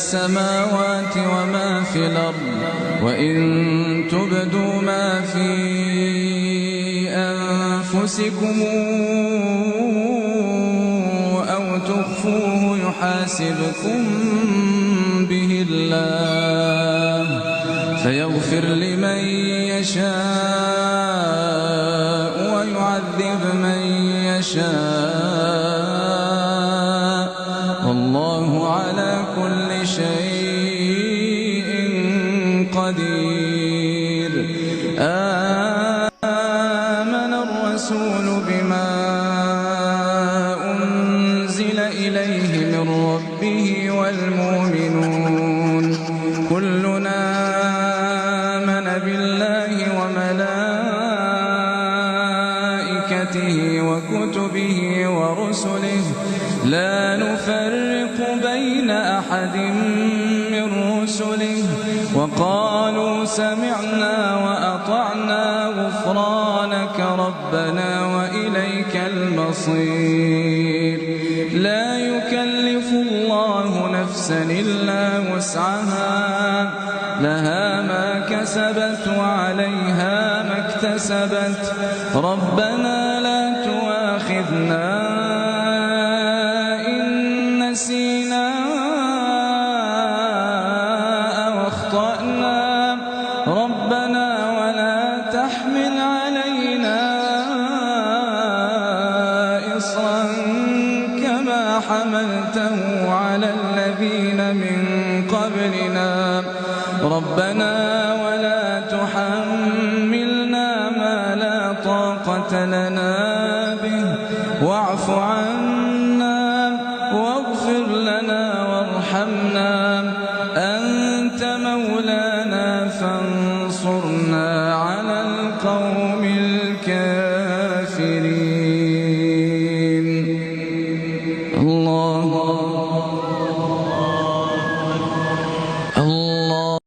السماوات وما في الأرض وإن تبدوا ما في أنفسكم أو تخفوه يحاسبكم به الله فيغفر لمن يشاء ويعذب من يشاء والله على كل شيء قدير. آمن الرسول بما أنزل إليه من ربه والمؤمنون كلنا آمن بالله وملائكته وكتبه ورسله لا نفرق بين أحد من رسله وقالوا سمعنا وأطعنا غفرانك ربنا وإليك المصير. لا يكلف الله نفسا إلا وسعها لها ما كسبت وعليها ما اكتسبت ربنا لا تؤاخذنا إن نسينا أو أخطأنا ربنا ولا تحمل علينا إصرا كما حملته على الذين من قبلنا ربنا ولا تحملنا ما لا طاقة لنا به واعف عنا واغفر لنا وارحمنا أنت مولانا فانصرنا على القوم الكافرين. الله